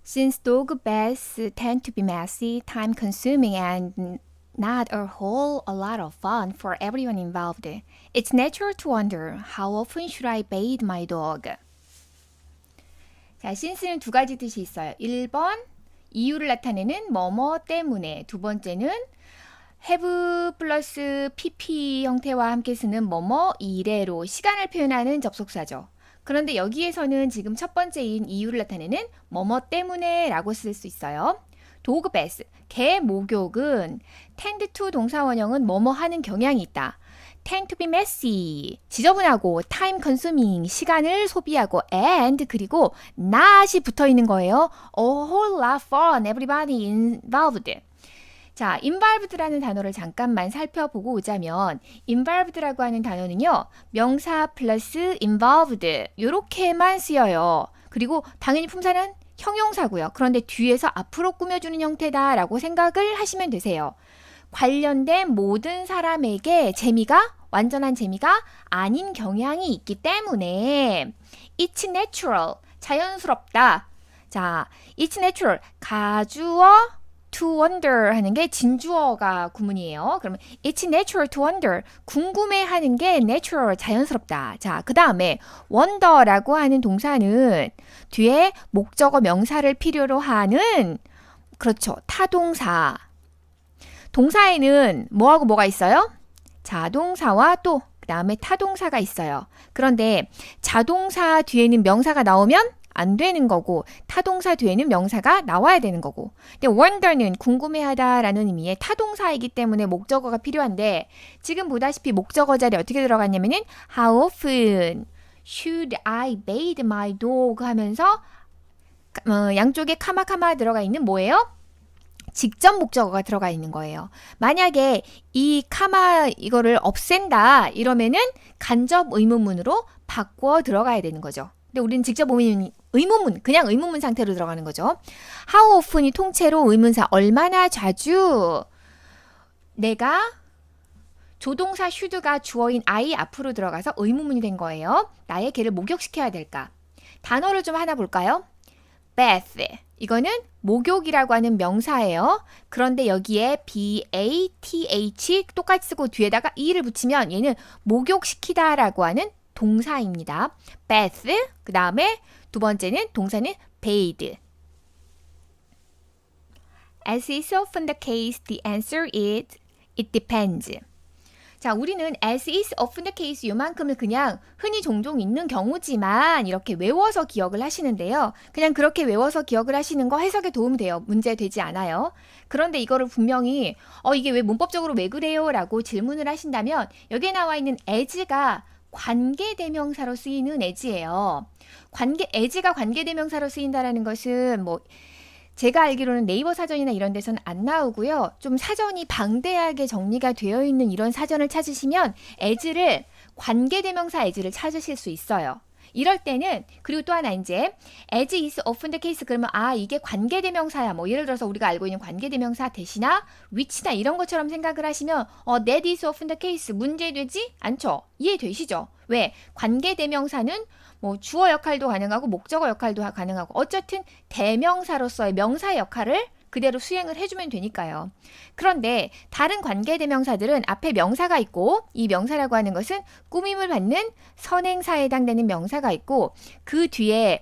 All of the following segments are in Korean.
Since dog baths tend to be messy, time-consuming, and not a whole a lot of fun for everyone involved, it's natural to wonder how often should I bathe my dog? 자, since는 두 가지 뜻이 있어요. 1번 이유를 나타내는 뭐뭐 때문에, 두 번째는 have 플러스 pp 형태와 함께 쓰는 뭐뭐 이래로 시간을 표현하는 접속사죠. 그런데 여기에서는 지금 첫 번째인 이유를 나타내는 뭐뭐 때문에 라고 쓸 수 있어요. 도그 베스, 개 목욕은 tend to 동사 원형은 뭐뭐 하는 경향이 있다. tend to be messy, 지저분하고 time consuming, 시간을 소비하고 and 그리고 not이 붙어 있는 거예요. A whole lot fun, everybody involved. 자, involved라는 단어를 잠깐만 살펴보고 오자면 involved라고 하는 단어는요. 명사 플러스 involved 이렇게만 쓰여요. 그리고 당연히 품사는 형용사고요. 그런데 뒤에서 앞으로 꾸며주는 형태다라고 생각을 하시면 되세요. 관련된 모든 사람에게 재미가 완전한 재미가 아닌 경향이 있기 때문에 it's natural, 자연스럽다. 자, it's natural, 가주어 to wonder 하는 게 진주어가 구문이에요. 그러면 it's natural to wonder, 궁금해하는 게 natural, 자연스럽다. 자, 그 다음에 wonder라고 하는 동사는 뒤에 목적어 명사를 필요로 하는 그렇죠, 타동사. 동사에는 뭐하고 뭐가 있어요? 자동사와 또 그 다음에 타동사가 있어요. 그런데 자동사 뒤에는 명사가 나오면 안 되는 거고 타동사 뒤에는 명사가 나와야 되는 거고. 근데 wonder는 궁금해하다라는 의미의 타동사이기 때문에 목적어가 필요한데 지금 보다시피 목적어 자리에 어떻게 들어갔냐면은 how often should I bathe my dog 하면서 양쪽에 카마카마 들어가 있는 뭐예요? 직접 목적어가 들어가 있는 거예요. 만약에 이 카마 이거를 없앤다 이러면은 간접 의문문으로 바꿔 들어가야 되는 거죠. 근데 우리는 직접 의문문, 그냥 의문문 상태로 들어가는 거죠. How often이 통째로 의문사, 얼마나 자주. 내가 조동사 should가 주어인 I 앞으로 들어가서 의문문이 된 거예요. 나의 개를 목욕시켜야 될까? 단어를 좀 하나 볼까요? bath. 이거는 목욕이라고 하는 명사예요. 그런데 여기에 bath 똑같이 쓰고 뒤에다가 e를 붙이면 얘는 목욕시키다라고 하는 동사입니다. bath. 그 다음에 두 번째는 동사는 bathe. As is often the case, the answer is it depends. 자, 우리는 as is often the case 요만큼을 그냥 흔히 종종 있는 경우지만 이렇게 외워서 기억을 하시는데요. 그냥 그렇게 외워서 기억을 하시는 거 해석에 도움 돼요. 문제 되지 않아요. 그런데 이거를 분명히 이게 왜 문법적으로 왜 그래요? 라고 질문을 하신다면 여기에 나와 있는 as가 관계대명사로 쓰이는 as예요. as가 관계대명사로 쓰인다라는 것은 제가 알기로는 네이버 사전이나 이런 데서는 안 나오고요. 좀 사전이 방대하게 정리가 되어 있는 이런 사전을 찾으시면 as를 관계대명사 as를 찾으실 수 있어요. 이럴 때는 그리고 또 하나 이제 as is often the case 그러면 이게 관계대명사야. 예를 들어서 우리가 알고 있는 관계대명사 대시나 which나 이런 것처럼 생각을 하시면 that is often the case 문제되지 않죠? 이해되시죠? 왜? 관계대명사는 주어 역할도 가능하고 목적어 역할도 가능하고 어쨌든 대명사로서의 명사의 역할을 그대로 수행을 해주면 되니까요. 그런데 다른 관계대명사들은 앞에 명사가 있고 이 명사라고 하는 것은 꾸밈을 받는 선행사에 해당되는 명사가 있고 그 뒤에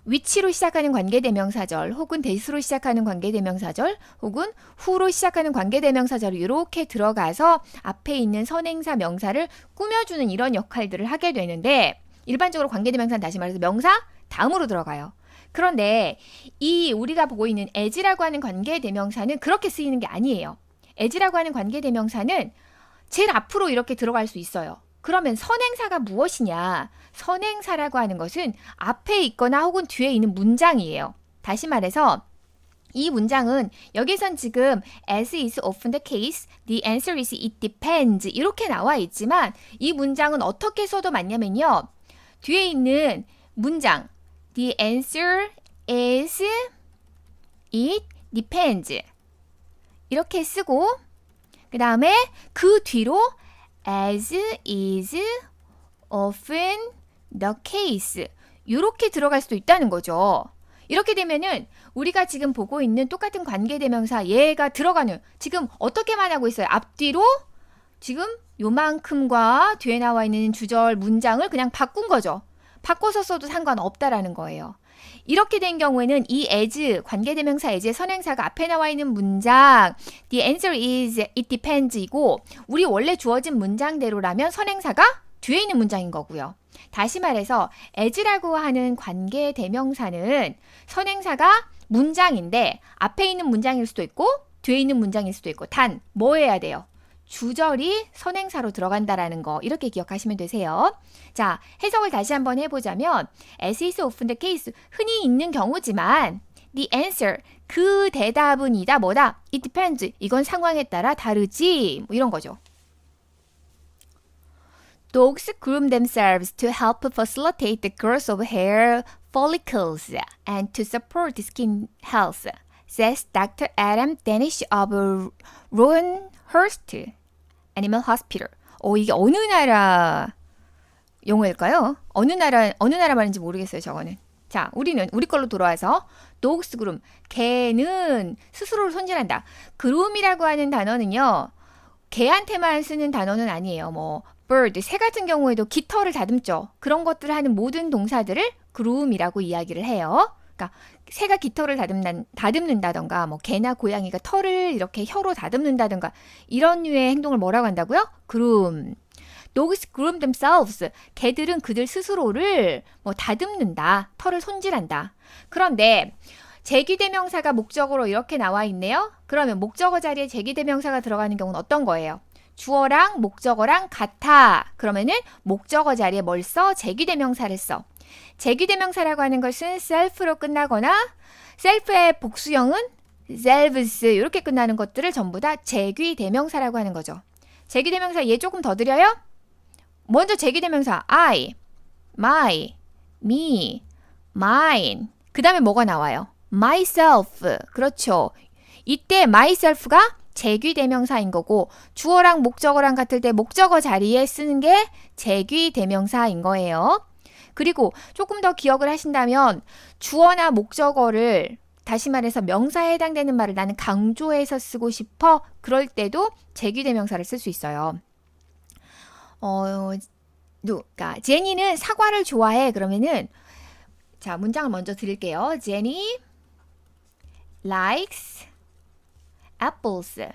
위치로 시작하는 관계대명사절 혹은 대수로 시작하는 관계대명사절 혹은 후로 시작하는 관계대명사절이 이렇게 들어가서 앞에 있는 선행사 명사를 꾸며주는 이런 역할들을 하게 되는데 일반적으로 관계대명사는 다시 말해서 명사 다음으로 들어가요. 그런데 이 우리가 보고 있는 as라고 하는 관계대명사는 그렇게 쓰이는 게 아니에요. as라고 하는 관계대명사는 제일 앞으로 이렇게 들어갈 수 있어요. 그러면 선행사가 무엇이냐? 선행사라고 하는 것은 앞에 있거나 혹은 뒤에 있는 문장이에요. 다시 말해서 이 문장은 여기선 지금 as is often the case, the answer is it depends 이렇게 나와 있지만 이 문장은 어떻게 써도 맞냐면요. 뒤에 있는 문장 the answer is it depends 이렇게 쓰고 그 다음에 그 뒤로 as is often the case 이렇게 들어갈 수도 있다는 거죠. 이렇게 되면은 우리가 지금 보고 있는 똑같은 관계대명사 얘가 들어가는 지금 어떻게만 하고 있어요? 앞뒤로 지금 요만큼과 뒤에 나와 있는 주절 문장을 그냥 바꾼 거죠. 바꿔서 써도 상관없다라는 거예요. 이렇게 된 경우에는 이 as 관계대명사 as의 선행사가 앞에 나와 있는 문장 the answer is it depends 이고 우리 원래 주어진 문장대로라면 선행사가 뒤에 있는 문장인 거고요. 다시 말해서 as라고 하는 관계대명사는 선행사가 문장인데 앞에 있는 문장일 수도 있고 뒤에 있는 문장일 수도 있고 단 뭐 해야 돼요? 주절이 선행사로 들어간다라는 거 이렇게 기억하시면 되세요. 자, 해석을 다시 한번 해보자면 as is often the case 흔히 있는 경우지만 the answer 그 대답은이다 뭐다? it depends 이건 상황에 따라 다르지 뭐 이런 거죠. Dogs groom themselves to help facilitate the growth of hair follicles and to support skin health, says Dr. Adam Danish of Roanhurst Animal Hospital. 이게 어느 나라 용어일까요? 어느 나라 말인지 모르겠어요, 저거는. 자, 우리 걸로 돌아와서 dogs groom, 개는 스스로를 손질한다. groom이라고 하는 단어는요, 개한테만 쓰는 단어는 아니에요. 뭐 bird, 새 같은 경우에도 깃털을 다듬죠. 그런 것들을 하는 모든 동사들을 groom이라고 이야기를 해요. 그러니까 새가 깃털을 다듬는다던가 뭐 개나 고양이가 털을 이렇게 혀로 다듬는다던가 이런 류의 행동을 뭐라고 한다고요? groom. Dogs groom themselves. 개들은 그들 스스로를 뭐 다듬는다. 털을 손질한다. 그런데 제기대명사가 목적어로 이렇게 나와 있네요. 그러면 목적어 자리에 제기대명사가 들어가는 경우는 어떤 거예요? 주어랑 목적어랑 같아. 그러면은 목적어 자리에 뭘 써? 제기대명사를 써. 제기대명사라고 하는 것은 self로 끝나거나 self의 복수형은 selves 이렇게 끝나는 것들을 전부 다 제기대명사라고 하는 거죠. 제기대명사 얘 조금 더 드려요? 먼저 제기대명사 I, my, me, mine 그 다음에 뭐가 나와요? myself. 그렇죠. 이때 myself가 제귀대명사인 거고 주어랑 목적어랑 같을 때 목적어 자리에 쓰는 게 제귀대명사인 거예요. 그리고 조금 더 기억을 하신다면 주어나 목적어를 다시 말해서 명사에 해당되는 말을 나는 강조해서 쓰고 싶어. 그럴 때도 제귀대명사를 쓸 수 있어요. 그러니까 제니는 사과를 좋아해. 그러면은 자, 문장을 먼저 드릴게요. Jenny likes apples.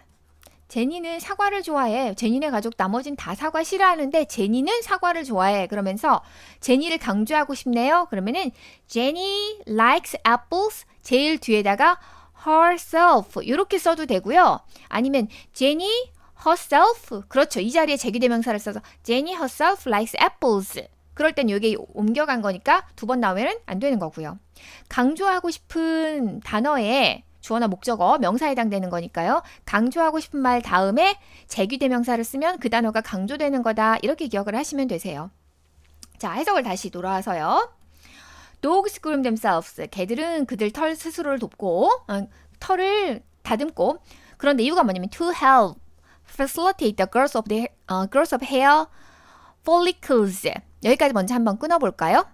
제니는 사과를 좋아해. 제니네 가족 나머진 다 사과 싫어하는데 제니는 사과를 좋아해. 그러면서 제니를 강조하고 싶네요. 그러면은 Jenny likes apples 제일 뒤에다가 herself 이렇게 써도 되고요. 아니면 Jenny herself 그렇죠. 이 자리에 제기대명사를 써서 Jenny herself likes apples 그럴 땐 여기 옮겨간 거니까 두 번 나오면 안 되는 거고요. 강조하고 싶은 단어에 주어나 목적어, 명사에 해당되는 거니까요. 강조하고 싶은 말 다음에 제귀대명사를 쓰면 그 단어가 강조되는 거다. 이렇게 기억을 하시면 되세요. 자, 해석을 다시 돌아와서요. Dogs groom themselves. 개들은 그들 털 스스로를 돕고 털을 다듬고 그런데 이유가 뭐냐면 to help facilitate the growth of hair follicles. 여기까지 먼저 한번 끊어볼까요?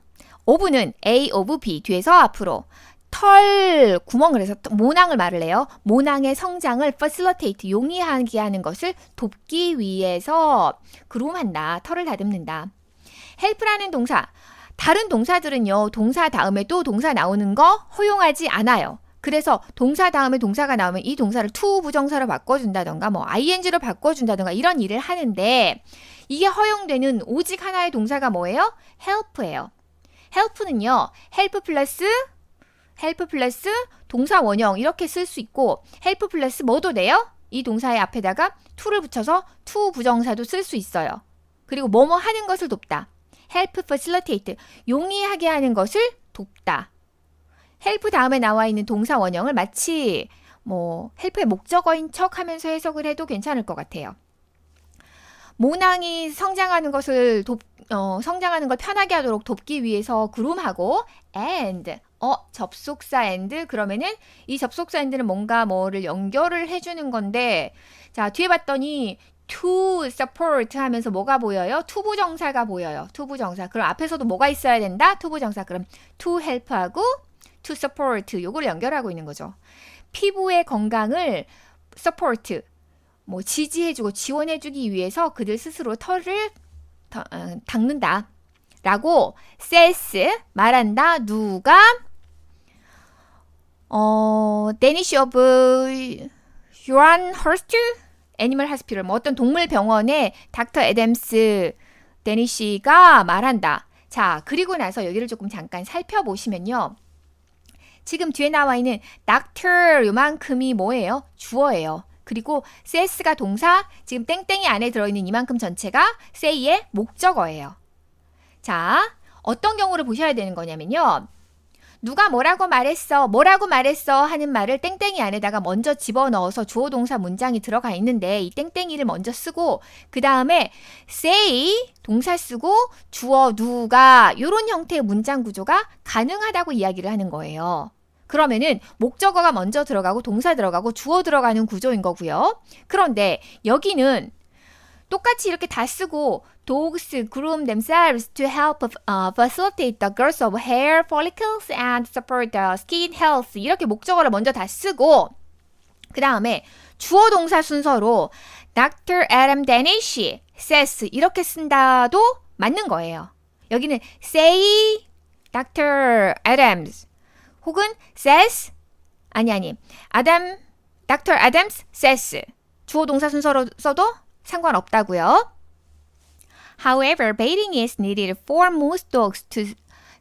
of는 A of B 뒤에서 앞으로 털 구멍을 해서 모낭을 말을 해요. 모낭의 성장을 facilitate 용이하게 하는 것을 돕기 위해서 groom한다. 털을 다듬는다. help라는 동사 다른 동사들은요. 동사 다음에 또 동사 나오는 거 허용하지 않아요. 그래서 동사 다음에 동사가 나오면 이 동사를 to 부정사로 바꿔준다던가 뭐 ing로 바꿔준다던가 이런 일을 하는데 이게 허용되는 오직 하나의 동사가 뭐예요? help예요. help는요. help 플러스 동사 원형 이렇게 쓸 수 있고 help 플러스 뭐도 돼요? 이 동사의 앞에다가 to를 붙여서 to 부정사도 쓸 수 있어요. 그리고 뭐뭐 하는 것을 돕다. help facilitate 용이하게 하는 것을 돕다. help 다음에 나와 있는 동사 원형을 마치 뭐 help의 목적어인 척 하면서 해석을 해도 괜찮을 것 같아요. 모낭이 성장하는 것을 성장하는 걸 편하게 하도록 돕기 위해서 groom하고 and 접속사 and 그러면은 이 접속사 and는 뭔가 뭐를 연결을 해주는 건데 자 뒤에 봤더니 to support 하면서 뭐가 보여요? 투부정사가 보여요. 투부정사. 그럼 앞에서도 뭐가 있어야 된다? 투부정사. 그럼 to help하고 to support 요거를 연결하고 있는 거죠. 피부의 건강을 support 뭐 지지해주고 지원해주기 위해서 그들 스스로 털을 닦는다. 라고 says 말한다. 누가? Danish of Johanneshust 애니멀 하스피럴 뭐 어떤 동물 병원의 닥터 애덤스 데니시가 말한다. 자, 그리고 나서 여기를 조금 잠깐 살펴보시면요. 지금 뒤에 나와 있는 doctor 요만큼이 뭐예요? 주어예요. 그리고 says가 동사, 지금 땡땡이 안에 들어있는 이만큼 전체가 say의 목적어예요. 자, 어떤 경우를 보셔야 되는 거냐면요. 누가 뭐라고 말했어 하는 말을 땡땡이 안에다가 먼저 집어넣어서 주어 동사 문장이 들어가 있는데 이 땡땡이를 먼저 쓰고 그 다음에 say 동사 쓰고 주어 누가 이런 형태의 문장 구조가 가능하다고 이야기를 하는 거예요. 그러면은 목적어가 먼저 들어가고 동사 들어가고 주어 들어가는 구조인 거고요. 그런데 여기는 똑같이 이렇게 다 쓰고 dogs groom themselves to help facilitate the growth of hair follicles and support the skin health 이렇게 목적어를 먼저 다 쓰고 그 다음에 주어 동사 순서로 Dr. Adam Danish says 이렇게 쓴다도 맞는 거예요. 여기는 say Dr. Adams 혹은 says Dr. Adams says 주어 동사 순서로 써도 상관없다고요. However, baiting is needed for most dogs to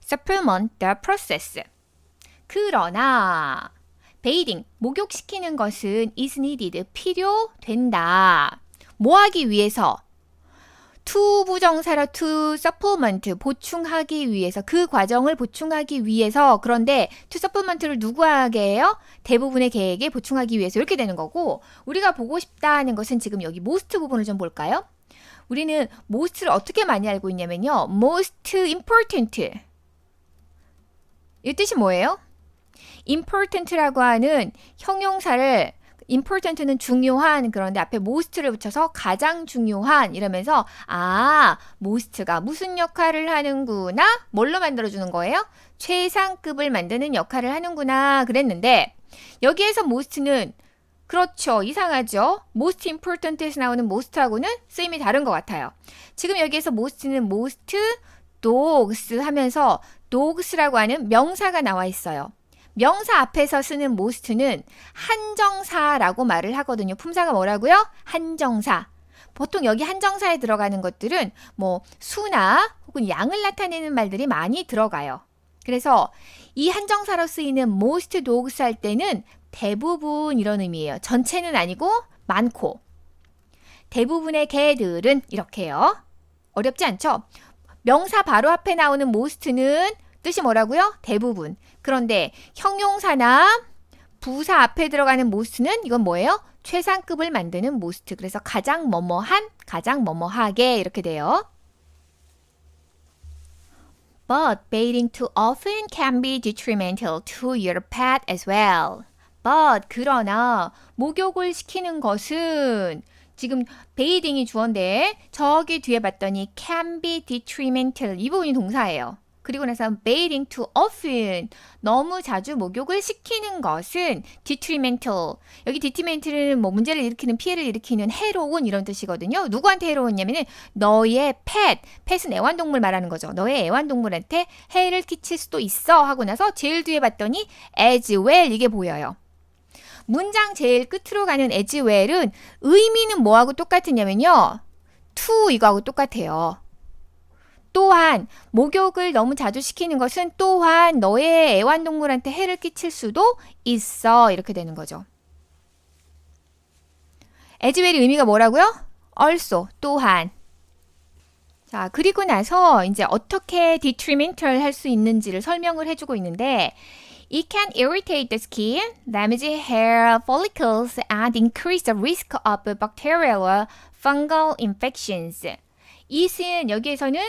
supplement the process. 그러나 baiting, 목욕시키는 것은 is needed, 필요된다. 뭐 하기 위해서? to 부정사로 to supplement, 보충하기 위해서, 그 과정을 보충하기 위해서. 그런데 to supplement를 누구에게 해요? 대부분의 개에게 보충하기 위해서 이렇게 되는 거고 우리가 보고 싶다 하는 것은 지금 여기 most 부분을 좀 볼까요? 우리는 most를 어떻게 많이 알고 있냐면요. most important. 이 뜻이 뭐예요? important라고 하는 형용사를 important는 중요한 그런데 앞에 most를 붙여서 가장 중요한 이러면서 most가 무슨 역할을 하는구나? 뭘로 만들어주는 거예요? 최상급을 만드는 역할을 하는구나 그랬는데 여기에서 most는 그렇죠. 이상하죠. most important에서 나오는 most하고는 쓰임이 다른 것 같아요. 지금 여기에서 most는 most dogs 하면서 dogs라고 하는 명사가 나와 있어요. 명사 앞에서 쓰는 most는 한정사라고 말을 하거든요. 품사가 뭐라고요? 한정사. 보통 여기 한정사에 들어가는 것들은 뭐 수나 혹은 양을 나타내는 말들이 많이 들어가요. 그래서 이 한정사로 쓰이는 most dogs 할 때는 대부분 이런 의미예요. 전체는 아니고 많고. 대부분의 개들은 이렇게요. 어렵지 않죠? 명사 바로 앞에 나오는 most는 뜻이 뭐라고요? 대부분. 그런데 형용사나 부사 앞에 들어가는 most는 이건 뭐예요? 최상급을 만드는 most. 그래서 가장 뭐뭐한, 가장 뭐뭐하게 이렇게 돼요. But baiting too often can be detrimental to your pet as well. But 그러나 목욕을 시키는 것은 지금 베이딩이 주어인데 저기 뒤에 봤더니 can be detrimental 이 부분이 동사예요. 그리고 나서 bathing too often 너무 자주 목욕을 시키는 것은 detrimental 여기 detrimental은 뭐 문제를 일으키는 피해를 일으키는 해로운 이런 뜻이거든요. 누구한테 해로웠냐면은 너의 펫은 애완동물 말하는 거죠. 너의 애완동물한테 해를 끼칠 수도 있어 하고 나서 제일 뒤에 봤더니 as well 이게 보여요. 문장 제일 끝으로 가는 as well은 의미는 뭐하고 똑같으냐면요. to 이거하고 똑같아요. 또한 목욕을 너무 자주 시키는 것은 또한 너의 애완동물한테 해를 끼칠 수도 있어. 이렇게 되는 거죠. as well의 의미가 뭐라고요? also, 또한. 자, 그리고 나서 이제 어떻게 detrimental 할 수 있는지를 설명을 해주고 있는데 It can irritate the skin, damage hair follicles, and increase the risk of bacterial or fungal infections. it은 여기에서는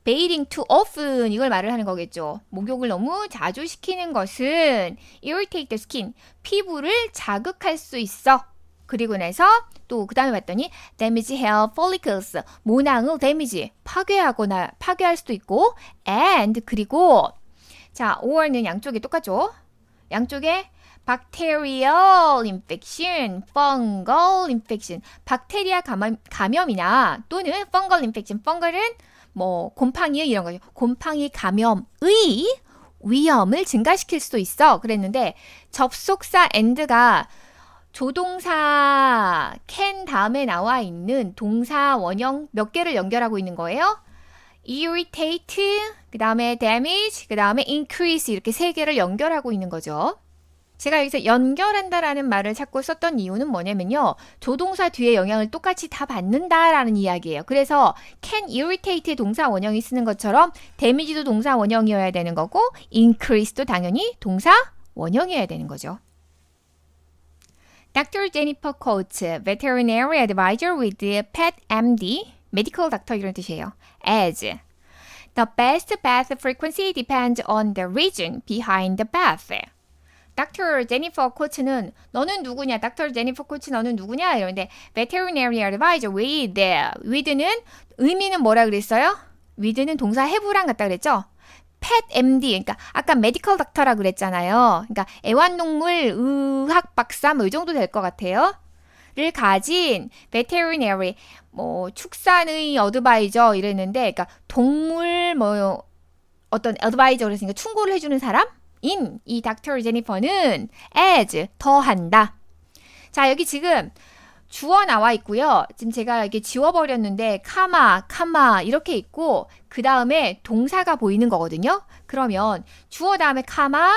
bathing too often 이걸 말을 하는 거겠죠. 목욕을 너무 자주 시키는 것은 irritate the skin, 피부를 자극할 수 있어. 그리고 나서 또 그 다음에 봤더니 damage hair follicles, 모낭을 damage, 파괴할 수도 있고 and 그리고 자, or는 양쪽에 똑같죠? 양쪽에 bacterial infection, fungal infection, 박테리아 감염이나 또는 fungal infection, fungal은 뭐 곰팡이 이런 거죠. 곰팡이 감염의 위험을 증가시킬 수도 있어. 그랬는데 접속사 and가 조동사 can 다음에 나와 있는 동사 원형 몇 개를 연결하고 있는 거예요. irritate, 그 다음에 damage, 그 다음에 increase 이렇게 세 개를 연결하고 있는 거죠. 제가 여기서 연결한다라는 말을 자꾸 썼던 이유는 뭐냐면요. 조동사 뒤에 영향을 똑같이 다 받는다라는 이야기예요. 그래서 can irritate 동사 원형이 쓰는 것처럼 damage도 동사 원형이어야 되는 거고 increase도 당연히 동사 원형이어야 되는 거죠. Dr. Jennifer Coates, veterinary advisor with Pet MD, medical doctor 이런 뜻이에요. As the best bath frequency depends on the reason behind the bath. Dr. Jennifer Coates는 너는 누구냐? Dr. Jennifer Coates 너는 누구냐? 이러는데 veterinary advisor with는 의미는 뭐라 그랬어요? with는 동사 have랑 같다 그랬죠? pet MD, 그러니까 아까 medical doctor라 그랬잖아요. 그러니까 애완동물 의학 박사 뭐 이 정도 될 것 같아요. 를 가진 veterinary 뭐 축산의 어드바이저 이랬는데 그러니까 동물 뭐 어떤 어드바이저 그랬으니까 충고를 해주는 사람? 이 닥터 제니퍼는 as 더한다. 자, 여기 지금 주어 나와 있고요. 지금 제가 이렇게 지워버렸는데 카마 이렇게 있고 그 다음에 동사가 보이는 거거든요. 그러면 주어 다음에 카마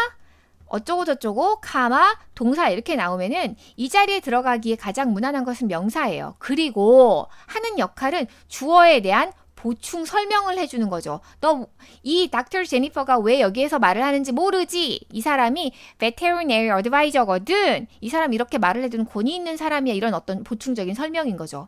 어쩌고 저쩌고 카마 동사 이렇게 나오면은 이 자리에 들어가기에 가장 무난한 것은 명사예요. 그리고 하는 역할은 주어에 대한 보충 설명을 해주는 거죠. 너 이 닥터 제니퍼가 왜 여기에서 말을 하는지 모르지? 이 사람이 veterinary advisor거든. 이 사람이 이렇게 말을 해두는 권위 있는 사람이야. 이런 어떤 보충적인 설명인 거죠.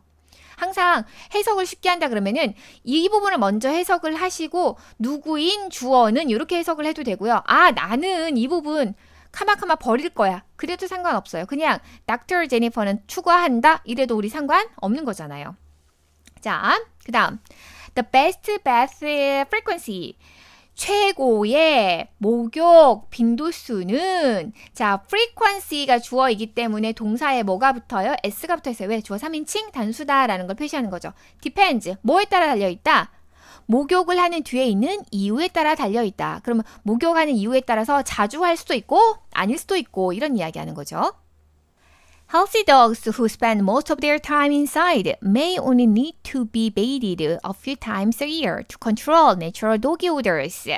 항상 해석을 쉽게 한다 그러면은 이 부분을 먼저 해석을 하시고 누구인 주어는 이렇게 해석을 해도 되고요. 아, 나는 이 부분 카마카마 버릴 거야. 그래도 상관없어요. 그냥 닥터 제니퍼는 추구한다. 이래도 우리 상관없는 거잖아요. 자, 그 다음 The best bath frequency. 최고의 목욕 빈도수는 자, frequency가 주어이기 때문에 동사에 뭐가 붙어요? s가 붙어 있어요. 왜? 주어 3인칭 단수다라는 걸 표시하는 거죠. depends. 뭐에 따라 달려있다? 목욕을 하는 뒤에 있는 이유에 따라 달려있다. 그러면 목욕하는 이유에 따라서 자주 할 수도 있고 아닐 수도 있고 이런 이야기 하는 거죠. Healthy dogs who spend most of their time inside may only need to be bathed a few times a year to control natural doggy odors.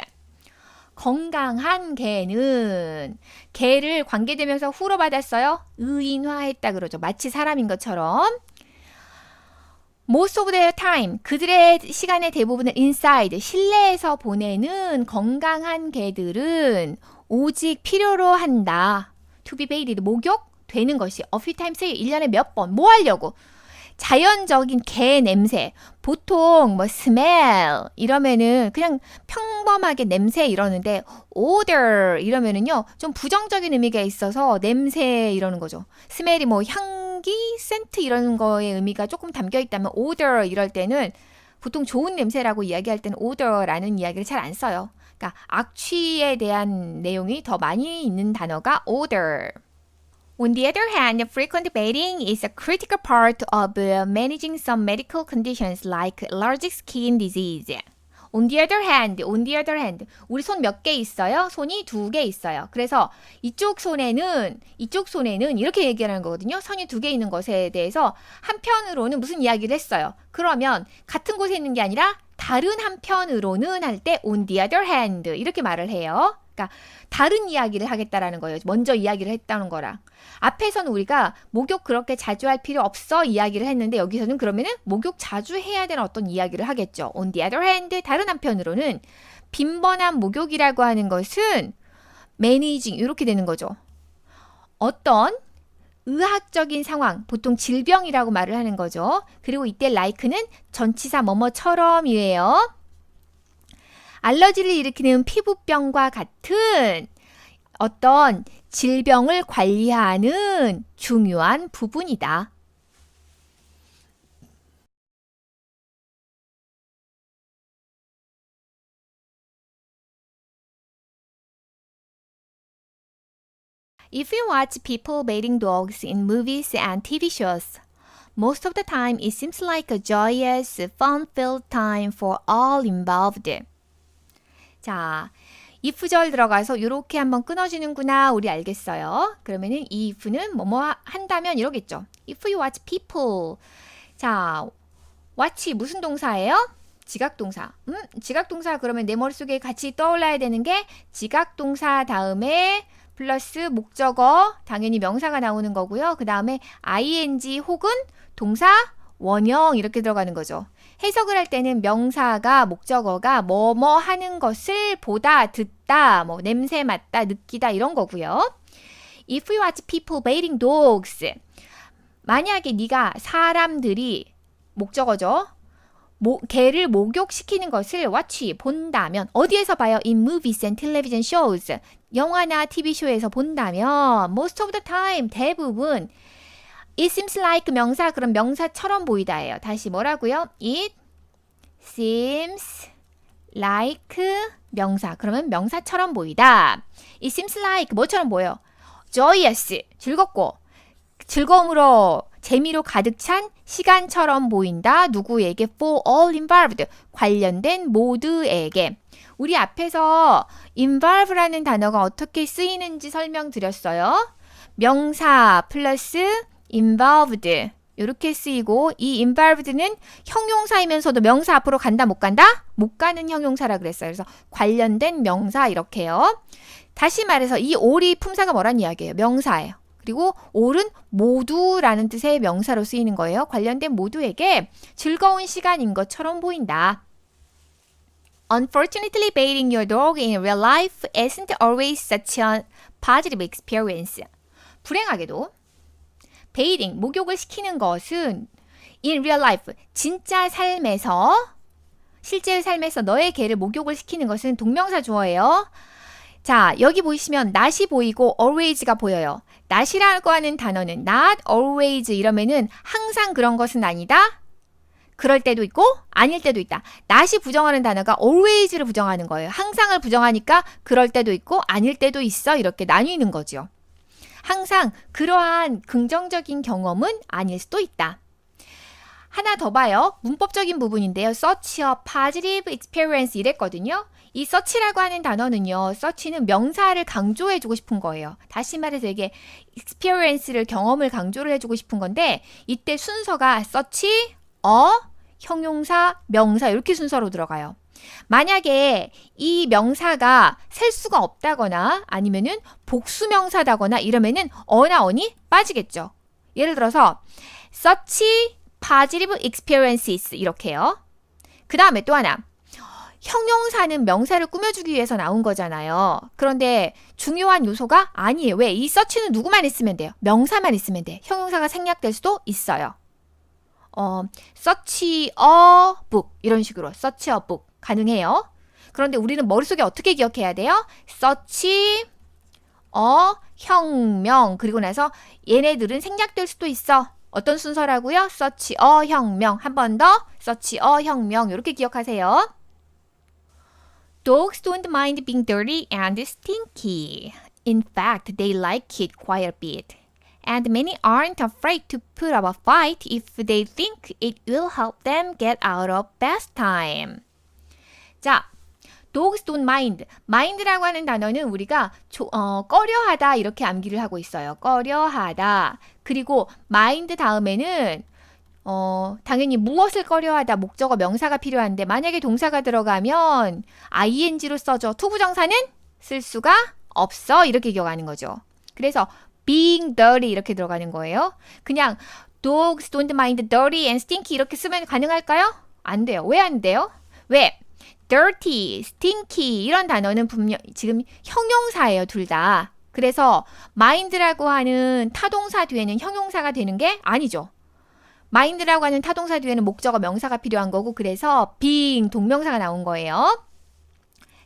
건강한 개는 개를 관계되면서 후로 받았어요. 의인화했다 그러죠. 마치 사람인 것처럼. Most of their time, 그들의 시간의 대부분을 inside, 실내에서 보내는 건강한 개들은 오직 필요로 한다. To be bathed, 목욕? 되는 것이 a few times a year, 1년에 몇 번, 뭐 하려고? 자연적인 개 냄새, 보통 뭐 smell 이러면은 그냥 평범하게 냄새 이러는데 odor 이러면은요 좀 부정적인 의미가 있어서 냄새 이러는 거죠. smell이 뭐 향기, 센트 이런 거의 의미가 조금 담겨 있다면 odor 이럴 때는 보통 좋은 냄새라고 이야기할 때는 odor라는 이야기를 잘 안 써요. 그러니까 악취에 대한 내용이 더 많이 있는 단어가 odor. On the other hand, frequent bathing is a critical part of managing some medical conditions like allergic skin disease. On the other hand, 우리 손 몇 개 있어요? 손이 2개 있어요. 그래서 이쪽 손에는 이렇게 얘기하는 거거든요. 손이 2개 있는 것에 대해서 한편으로는 무슨 이야기를 했어요. 그러면 같은 곳에 있는 게 아니라 다른 한편으로는 할 때 on the other hand 이렇게 말을 해요. 그러니까 다른 이야기를 하겠다라는 거예요. 먼저 이야기를 했다는 거랑. 앞에서는 우리가 목욕 그렇게 자주 할 필요 없어 이야기를 했는데 여기서는 그러면은 목욕 자주 해야 되는 어떤 이야기를 하겠죠. On the other hand, 다른 한편으로는 빈번한 목욕이라고 하는 것은 managing 이렇게 되는 거죠. 어떤 의학적인 상황, 보통 질병이라고 말을 하는 거죠. 그리고 이때 like는 전치사 뭐뭐처럼이에요. 알러지를 일으키는 피부병과 같은 어떤 질병을 관리하는 중요한 부분이다. If you watch people baiting dogs in movies and TV shows, most of the time it seems like a joyous, fun-filled time for all involved. 자, if절 들어가서 이렇게 한번 끊어지는구나 우리 알겠어요. 그러면은 이 if는 뭐뭐 한다면 이러겠죠. If you watch people. 자, watch 무슨 동사예요? 지각동사. 지각동사 그러면 내 머릿속에 같이 떠올라야 되는 게 지각동사 다음에 플러스 목적어, 당연히 명사가 나오는 거고요. 그 다음에 ing 혹은 동사, 원형 이렇게 들어가는 거죠. 해석을 할 때는 명사가 목적어가 뭐뭐 하는 것을 보다, 듣다, 뭐 냄새 맡다, 느끼다 이런 거고요. If you watch people baiting dogs. 만약에 네가 사람들이 목적어죠. 개를 목욕시키는 것을 watch, 본다면 어디에서 봐요? In movies and television shows. 영화나 TV쇼에서 본다면 most of the time, 대부분 It seems like 명사, 그럼 명사처럼 보이다예요. 다시 뭐라고요? It seems like 명사, 그러면 명사처럼 보이다. It seems like 뭐처럼 보여? joyous, 즐겁고 즐거움으로 재미로 가득 찬 시간처럼 보인다. 누구에게? For all involved. 관련된 모두에게. 우리 앞에서 involve라는 단어가 어떻게 쓰이는지 설명드렸어요. 명사 플러스 involved. 이렇게 쓰이고 이 involved는 형용사이면서도 명사 앞으로 간다 못 간다? 못 가는 형용사라 그랬어요. 그래서 관련된 명사 이렇게요. 다시 말해서 이 all이 품사가 뭐란 이야기예요? 명사예요. 그리고 all은 모두라는 뜻의 명사로 쓰이는 거예요. 관련된 모두에게 즐거운 시간인 것처럼 보인다. Unfortunately, baiting your dog in real life isn't always such a positive experience. 불행하게도 baiting, 목욕을 시키는 것은 in real life, 진짜 삶에서, 실제 삶에서 너의 개를 목욕을 시키는 것은 동명사 주어예요. 자, 여기 보시면 not이 보이고 always가 보여요. not이라고 하는 단어는 not always 이러면은 항상 그런 것은 아니다. 그럴 때도 있고 아닐 때도 있다. not이 부정하는 단어가 always를 부정하는 거예요. 항상을 부정하니까 그럴 때도 있고 아닐 때도 있어. 이렇게 나뉘는 거죠. 항상 그러한 긍정적인 경험은 아닐 수도 있다. 하나 더 봐요. 문법적인 부분인데요. Such a positive experience 이랬거든요. 이 such라고 하는 단어는요. such는 명사를 강조해주고 싶은 거예요. 다시 말해서 이게 experience를 경험을 강조를 해주고 싶은 건데 이때 순서가 such, 형용사, 명사 이렇게 순서로 들어가요. 만약에 이 명사가 셀 수가 없다거나 아니면은 복수명사다거나 이러면은 어나 어니 빠지겠죠. 예를 들어서 such positive experiences 이렇게요. 그 다음에 또 하나. 형용사는 명사를 꾸며주기 위해서 나온 거잖아요. 그런데 중요한 요소가 아니에요. 왜? 이 such는 누구만 있으면 돼요. 명사만 있으면 돼. 형용사가 생략될 수도 있어요. such a book 이런 식으로 such a book 가능해요. 그런데 우리는 머릿속에 어떻게 기억해야 돼요? such a 혁명 그리고 나서 얘네들은 생략될 수도 있어. 어떤 순서라고요? such a 혁명 한 번 더 such a 혁명 이렇게 기억하세요. Dogs don't mind being dirty and stinky. In fact, they like it quite a bit. And many aren't afraid to put up a fight if they think it will help them get out of best time. 자, dogs don't mind. mind라고 하는 단어는 우리가 꺼려하다 이렇게 암기를 하고 있어요. 꺼려하다. 그리고 mind 다음에는 당연히 무엇을 꺼려하다 목적어 명사가 필요한데 만약에 동사가 들어가면 ing로 써줘. 투부정사는 쓸 수가 없어. 이렇게 기억하는 거죠. 그래서 being dirty 이렇게 들어가는 거예요. 그냥 dogs don't mind dirty and stinky 이렇게 쓰면 가능할까요? 안 돼요. 왜 안 돼요? 왜? dirty, stinky 이런 단어는 분명 지금 형용사예요. 둘 다. 그래서 mind라고 하는 타동사 뒤에는 형용사가 되는 게 아니죠. mind라고 하는 타동사 뒤에는 목적어 명사가 필요한 거고 그래서 being 동명사가 나온 거예요.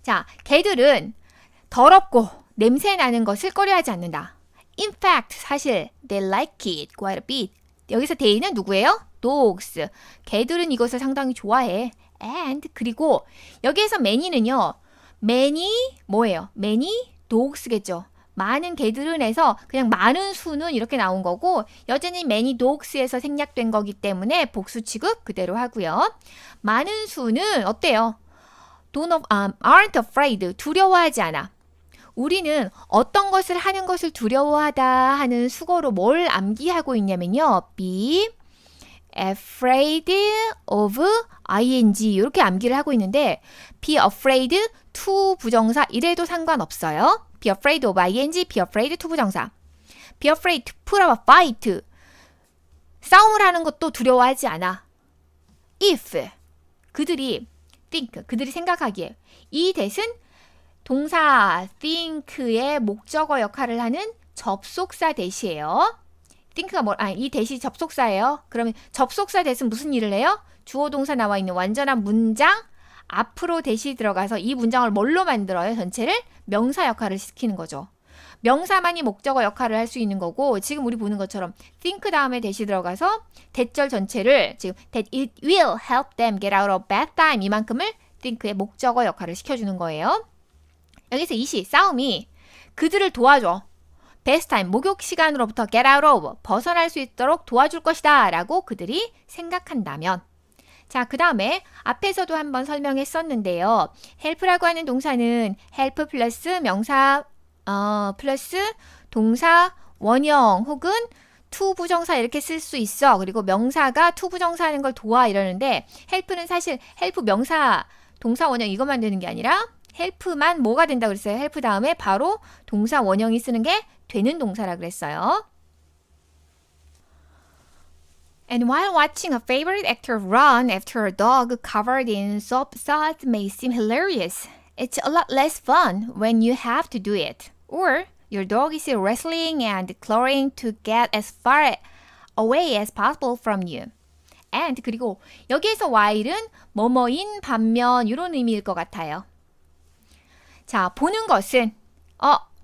자, 개들은 더럽고 냄새 나는 것을 꺼려하지 않는다. In fact, 사실 they like it quite a bit. 여기서 they는 누구예요? dogs. 개들은 이것을 상당히 좋아해. And 그리고 여기에서 many는요. many 뭐예요? many dogs겠죠. 많은 개들은 해서 그냥 많은 수는 이렇게 나온 거고 여전히 many dogs에서 생략된 거기 때문에 복수 취급 그대로 하고요. 많은 수는 어때요? aren't afraid. 두려워하지 않아. 우리는 어떤 것을 하는 것을 두려워하다 하는 수거로 뭘 암기하고 있냐면요. be afraid of ing 이렇게 암기를 하고 있는데 be afraid to 부정사 이래도 상관없어요. be afraid of ing, be afraid to 부정사. be afraid to put up a fight. 싸움을 하는 것도 두려워하지 않아. if 그들이 think 그들이 생각하기에 이 대신 동사 think의 목적어 역할을 하는 접속사 대시예요. think가 이 대시 접속사예요. 그러면 접속사 대신 무슨 일을 해요? 주어 동사 나와 있는 완전한 문장 앞으로 대시 들어가서 이 문장을 뭘로 만들어요? 전체를 명사 역할을 시키는 거죠. 명사만이 목적어 역할을 할 수 있는 거고 지금 우리 보는 것처럼 think 다음에 대시 들어가서 대절 전체를 지금 that it will help them get out of bad time 이만큼을 think의 목적어 역할을 시켜주는 거예요. 여기서 이 시, 싸움이 그들을 도와줘. best time, 목욕 시간으로부터 get out of, 벗어날 수 있도록 도와줄 것이다 라고 그들이 생각한다면 자, 그 다음에 앞에서도 한번 설명했었는데요. help라고 하는 동사는 help 플러스 명사 플러스 동사 원형 혹은 to 부정사 이렇게 쓸 수 있어. 그리고 명사가 to 부정사 하는 걸 도와 이러는데 help는 사실 help 명사 동사 원형 이것만 되는 게 아니라 help만 뭐가 된다고 그랬어요? help 다음에 바로 동사 원형이 쓰는 게 되는 동사라 그랬어요. And while watching a favorite actor run after a dog covered in soap suds may seem hilarious, it's a lot less fun when you have to do it. Or your dog is wrestling and clawing to get as far away as possible from you. And 그리고 여기에서 while은 뭐뭐인 반면 이런 의미일 것 같아요. 자, 보는 것은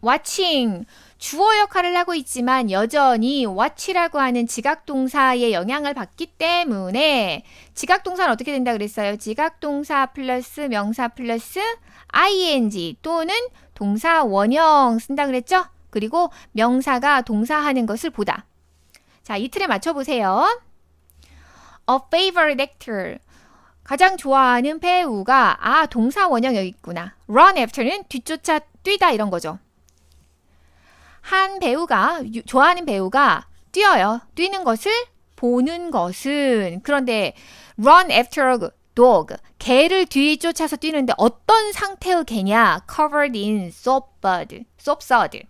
watching 주어 역할을 하고 있지만 여전히 watch라고 하는 지각동사의 영향을 받기 때문에 지각동사는 어떻게 된다 그랬어요? 지각동사 플러스 명사 플러스 ing 또는 동사 원형 쓴다 그랬죠? 그리고 명사가 동사하는 것을 보다. 자, 이 틀에 맞춰보세요. A favorite actor 가장 좋아하는 배우가 동사 원형 여기 있구나. run after는 뒤쫓아 뛰다 이런 거죠. 한 배우가 좋아하는 배우가 뛰어요. 뛰는 것을 보는 것은 그런데 run after a dog 개를 뒤쫓아서 뛰는데 어떤 상태의 개냐? covered in soap sud.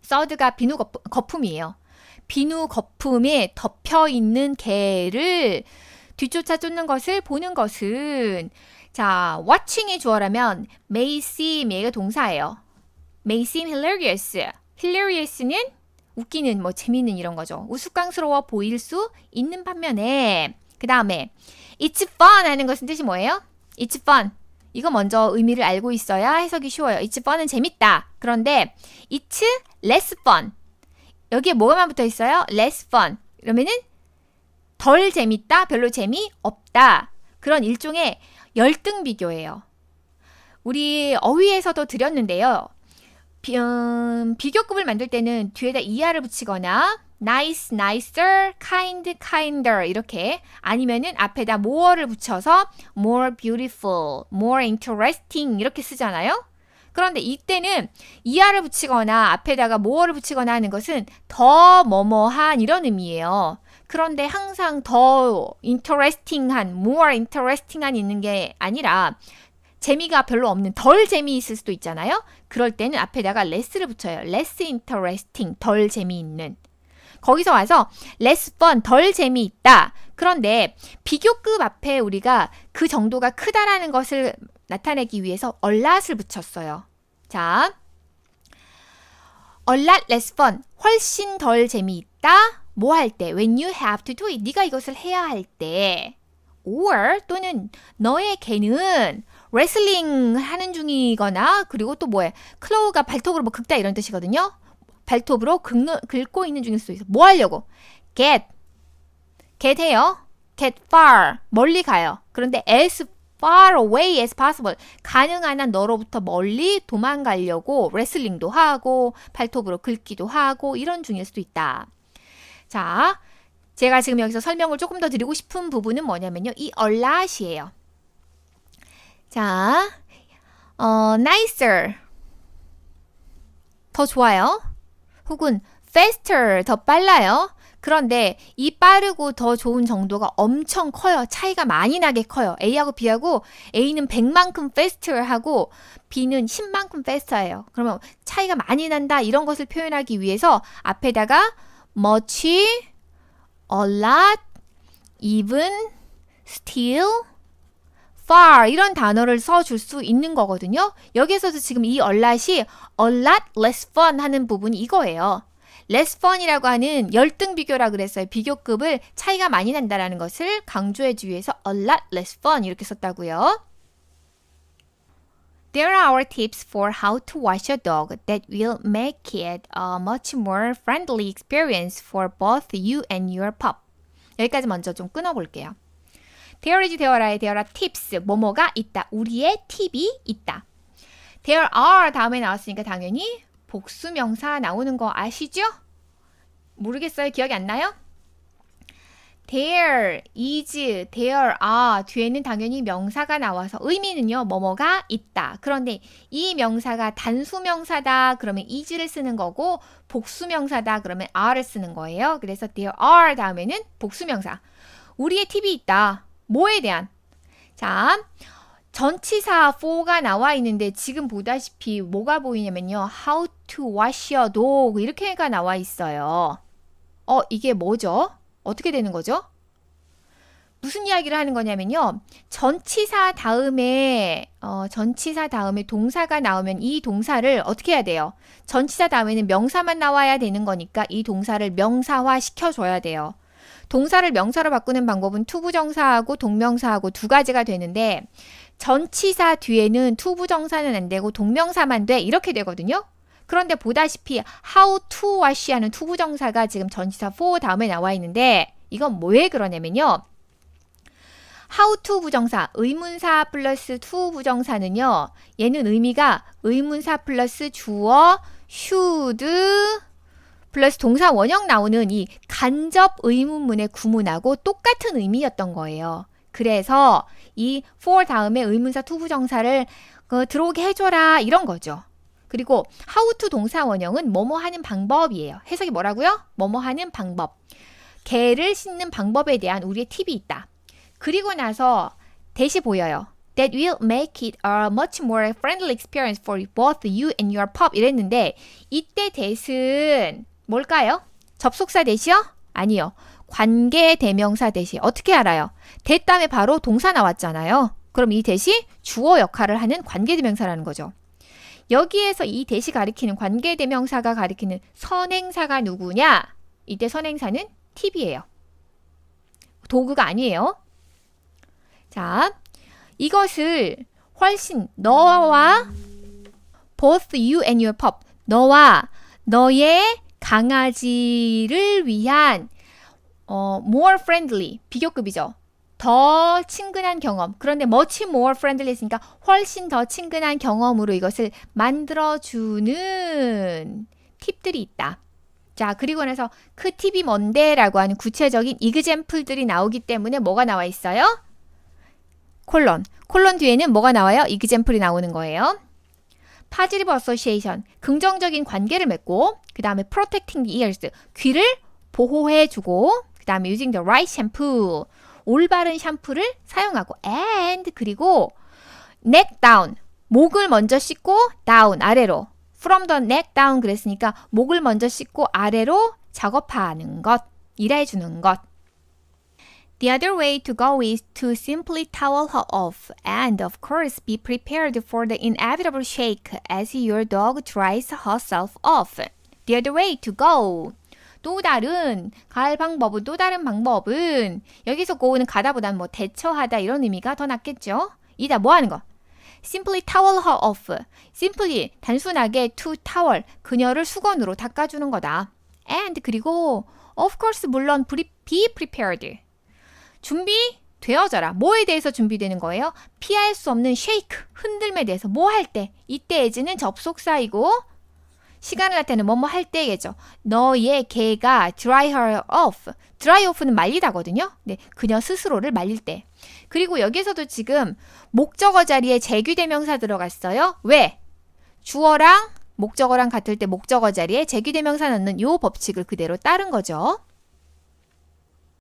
sud가 비누 거품이에요. 비누 거품에 덮여 있는 개를 뒤쫓아 쫓는 것을 보는 것은 자, watching이 주어라면 may seem 얘가 동사예요. may seem hilarious. hilarious는 웃기는 재미있는 이런 거죠. 우스꽝스러워 보일 수 있는 반면에 그 다음에 it's fun 하는 것은 뜻이 뭐예요? it's fun. 이거 먼저 의미를 알고 있어야 해석이 쉬워요. it's fun은 재밌다. 그런데 it's less fun. 여기에 뭐가만 붙어 있어요? less fun. 그러면은 덜 재밌다, 별로 재미없다. 그런 일종의 열등 비교예요. 우리 어휘에서도 드렸는데요. 비교급을 만들 때는 뒤에다 er를 붙이거나 nice, nicer, kind, kinder 이렇게 아니면은 앞에다 more를 붙여서 more beautiful, more interesting 이렇게 쓰잖아요. 그런데 이때는 er를 붙이거나 앞에다가 more를 붙이거나 하는 것은 더 뭐뭐한 이런 의미예요. 그런데 항상 더 interesting한, more interesting한 있는 게 아니라 재미가 별로 없는 덜 재미있을 수도 있잖아요. 그럴 때는 앞에다가 less를 붙여요. less interesting, 덜 재미있는. 거기서 와서 less fun, 덜 재미있다. 그런데 비교급 앞에 우리가 그 정도가 크다라는 것을 나타내기 위해서 a lot을 붙였어요. 자, a lot less fun, 훨씬 덜 재미있다. 뭐 할 때? When you have to do it. 네가 이것을 해야 할 때. Or 또는 너의 개는 레슬링 하는 중이거나 그리고 또 뭐해? 클로우가 발톱으로 뭐 긁다 이런 뜻이거든요. 발톱으로 긁고 있는 중일 수도 있어. 뭐 하려고? get 해요. get far 멀리 가요. 그런데 as far away as possible 가능한 한 너로부터 멀리 도망가려고 레슬링도 하고 발톱으로 긁기도 하고 이런 중일 수도 있다. 자, 제가 지금 여기서 설명을 조금 더 드리고 싶은 부분은 뭐냐면요. 이 a lot이에요. 자, nicer 더 좋아요. 혹은 faster 더 빨라요. 그런데 이 빠르고 더 좋은 정도가 엄청 커요. 차이가 많이 나게 커요. A하고 B하고 A는 100만큼 faster하고 B는 10만큼 faster예요. 그러면 차이가 많이 난다 이런 것을 표현하기 위해서 앞에다가 much, a lot, even, still, far 이런 단어를 써줄 수 있는 거거든요. 여기에서도 지금 이 a lot이 a lot less fun 하는 부분이 이거예요. less fun이라고 하는 열등 비교라 그랬어요. 비교급을 차이가 많이 난다라는 것을 강조해주기 위해서 a lot less fun 이렇게 썼다고요. There are our tips for how to wash a dog that will make it a much more friendly experience for both you and your pup. 여기까지 먼저 좀 끊어볼게요. There is there아의 there are tips 뭐뭐가 있다. 우리의 팁이 있다. There are 다음에 나왔으니까 당연히 복수명사 나오는 거 아시죠? 모르겠어요. 기억이 안 나요? There is, there are 뒤에는 당연히 명사가 나와서 의미는요. 뭐뭐가 있다. 그런데 이 명사가 단수명사다. 그러면 is를 쓰는 거고 복수명사다. 그러면 are를 쓰는 거예요. 그래서 there are 다음에는 복수명사. 우리의 팁이 있다. 뭐에 대한? 자, 전치사 for가 나와 있는데 지금 보다시피 뭐가 보이냐면요. How to wash your dog 이렇게가 나와 있어요. 이게 뭐죠? 어떻게 되는 거죠? 무슨 이야기를 하는 거냐면요. 전치사 다음에 동사가 나오면 이 동사를 어떻게 해야 돼요? 전치사 다음에는 명사만 나와야 되는 거니까 이 동사를 명사화 시켜줘야 돼요. 동사를 명사로 바꾸는 방법은 투부정사하고 동명사하고 두 가지가 되는데 전치사 뒤에는 투부정사는 안 되고 동명사만 돼 이렇게 되거든요. 그런데 보다시피 how to wash 하는 투부정사가 지금 전치사 for 다음에 나와 있는데 이건 왜 그러냐면요. how to 부정사, 의문사 플러스 to 부정사는요. 얘는 의미가 의문사 플러스 주어, should 플러스 동사 원형 나오는 이 간접 의문문의 구문하고 똑같은 의미였던 거예요. 그래서 이 for 다음에 의문사 to 부정사를 들어오게 해줘라 이런 거죠. 그리고 how to 동사 원형은 뭐뭐 하는 방법이에요. 해석이 뭐라고요? 뭐뭐 하는 방법. 개를 씻는 방법에 대한 우리의 팁이 있다. 그리고 나서 대시 보여요. That will make it a much more friendly experience for both you and your pup 이랬는데 이때 that은 뭘까요? 접속사 대시요? 아니요. 관계 대명사 대시. 어떻게 알아요? that 다음에 바로 동사 나왔잖아요. 그럼 이 that이 주어 역할을 하는 관계 대명사라는 거죠. 여기에서 이 that이 가리키는 관계 대명사가 가리키는 선행사가 누구냐? 이때 선행사는 팁이에요. 도구가 아니에요. 자, 이것을 훨씬 너와 both you and your pup 너와 너의 강아지를 위한 more friendly 비교급이죠. 더 친근한 경험. 그런데 much more friendly 했으니까 훨씬 더 친근한 경험으로 이것을 만들어주는 팁들이 있다. 자, 그리고 나서 그 팁이 뭔데? 라고 하는 구체적인 example들이 나오기 때문에 뭐가 나와 있어요? 콜론 뒤에는 뭐가 나와요? example이 나오는 거예요. positive association, 긍정적인 관계를 맺고 그 다음에 protecting the ears, 귀를 보호해주고 그 다음에 using the right shampoo, 올바른 샴푸를 사용하고 and 그리고 neck down, 목을 먼저 씻고 down, 아래로 from the neck down 그랬으니까 목을 먼저 씻고 아래로 작업하는 것, 일해주는 것. The other way to go is to simply towel her off and of course be prepared for the inevitable shake as your dog dries herself off. The other way to go. 또 다른 방법은 여기서 go는 가다보다는 뭐 대처하다 이런 의미가 더 낫겠죠. 이다 뭐 하는 거? simply towel her off. simply 단순하게 to towel 그녀를 수건으로 닦아주는 거다. and 그리고 of course 물론 be prepared. 준비되어져라. 뭐에 대해서 준비되는 거예요? 피할 수 없는 shake 흔들림에 대해서 뭐 할 때? 이때 as는 접속사이고 시간을 나타내는 뭐뭐 할 때겠죠. 너의 개가 dry her off. dry off는 말리다거든요. 네, 그녀 스스로를 말릴 때. 그리고 여기서도 지금 목적어 자리에 재규대명사 들어갔어요. 왜? 주어랑 목적어랑 같을 때 목적어 자리에 재규대명사 넣는 요 법칙을 그대로 따른 거죠.